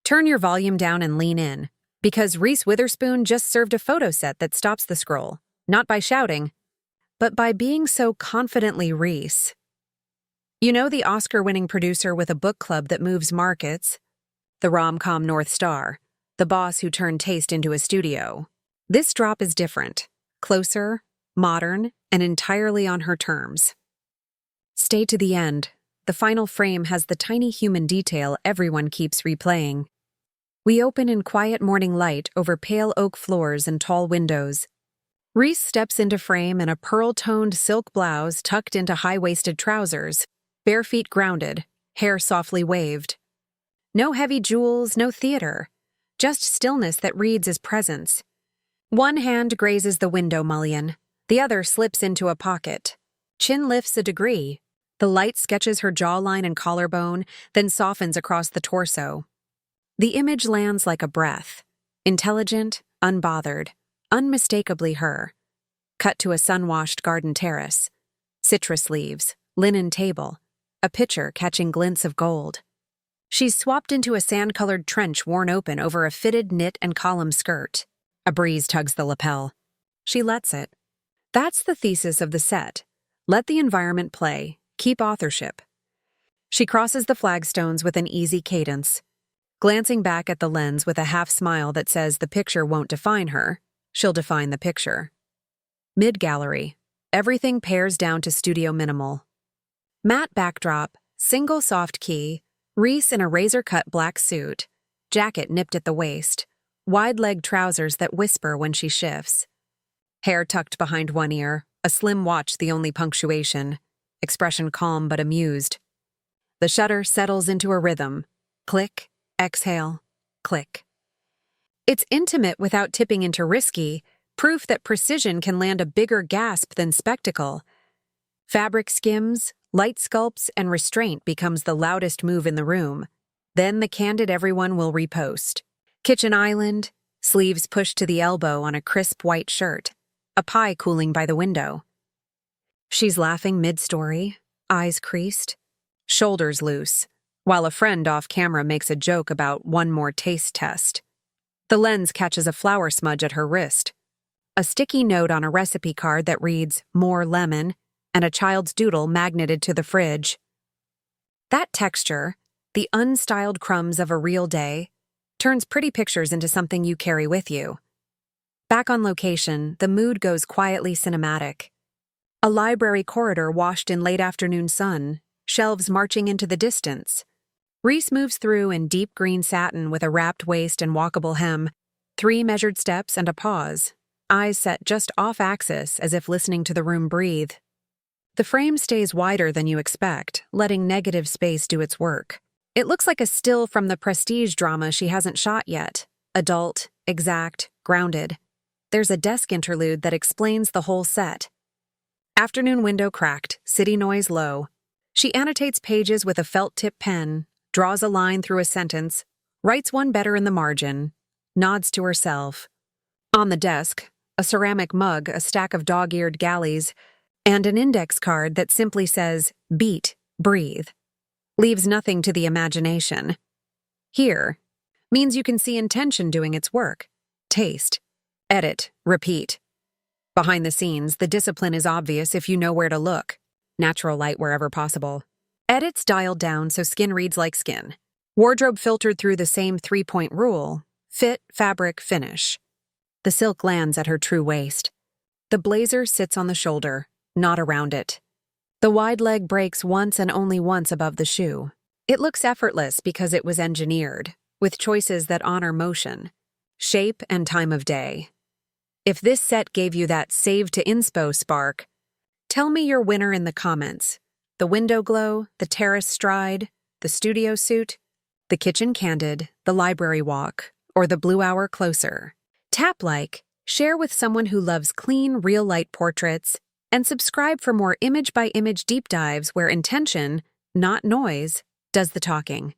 Turn your volume down and lean in, because Reese Witherspoon just served a photo set that stops the scroll, not by shouting, but by being so confidently Reese. You know, the Oscar-winning producer with a book club that moves markets, the rom-com North Star, the boss who turned taste into a studio. This drop is different, closer, modern, and entirely on her terms. Stay to the end. The final frame has the tiny human detail everyone keeps replaying. We open in quiet morning light over pale oak floors and tall windows. Reese steps into frame in a pearl-toned silk blouse tucked into high-waisted trousers, bare feet grounded, hair softly waved. No heavy jewels, no theater, just stillness that reads as presence. One hand grazes the window mullion, the other slips into a pocket. Chin lifts a degree. The light sketches her jawline and collarbone, then softens across the torso. The image lands like a breath, intelligent, unbothered, unmistakably her. Cut to a sun-washed garden terrace. Citrus leaves, linen table, a pitcher catching glints of gold. She's swapped into a sand-colored trench worn open over a fitted knit and column skirt. A breeze tugs the lapel. She lets it. That's the thesis of the set. Let the environment play, keep authorship. She crosses the flagstones with an easy cadence. Glancing back at the lens with a half-smile that says the picture won't define her, she'll define the picture. Mid-gallery. Everything pares down to studio minimal. Matte backdrop, single soft key, Reese in a razor-cut black suit, jacket nipped at the waist, wide-leg trousers that whisper when she shifts. Hair tucked behind one ear, a slim watch the only punctuation, expression calm but amused. The shutter settles into a rhythm. Click, exhale, click. It's intimate without tipping into risky, proof that precision can land a bigger gasp than spectacle. Fabric skims, light sculpts, and restraint becomes the loudest move in the room. Then the candid everyone will repost. Kitchen island, sleeves pushed to the elbow on a crisp white shirt, a pie cooling by the window. She's laughing mid-story, eyes creased, shoulders loose, while a friend off-camera makes a joke about one more taste test. The lens catches a flour smudge at her wrist, a sticky note on a recipe card that reads, "More lemon," and a child's doodle magneted to the fridge. That texture, the unstyled crumbs of a real day, turns pretty pictures into something you carry with you. Back on location, the mood goes quietly cinematic. A library corridor washed in late afternoon sun, shelves marching into the distance. Reese moves through in deep green satin with a wrapped waist and walkable hem, 3 measured steps and a pause, eyes set just off-axis as if listening to the room breathe. The frame stays wider than you expect, letting negative space do its work. It looks like a still from the prestige drama she hasn't shot yet. Adult, exact, grounded. There's a desk interlude that explains the whole set. Afternoon window cracked, city noise low. She annotates pages with a felt-tip pen, draws a line through a sentence, writes one better in the margin, nods to herself. On the desk, a ceramic mug, a stack of dog-eared galleys, and an index card that simply says, "Beat, breathe." Leaves nothing to the imagination. Here means you can see intention doing its work. Taste. Edit. Repeat. Behind the scenes, the discipline is obvious if you know where to look. Natural light wherever possible. Edits dialed down so skin reads like skin. Wardrobe filtered through the same 3-point rule. Fit, fabric, finish. The silk lands at her true waist. The blazer sits on the shoulder, not around it. The wide leg breaks once and only once above the shoe. It looks effortless because it was engineered, with choices that honor motion, shape, and time of day. If this set gave you that save to inspo spark, tell me your winner in the comments. The window glow, the terrace stride, the studio suit, the kitchen candid, the library walk, or the blue hour closer. Tap like, share with someone who loves clean, real light portraits, and subscribe for more image-by-image deep dives where intention, not noise, does the talking.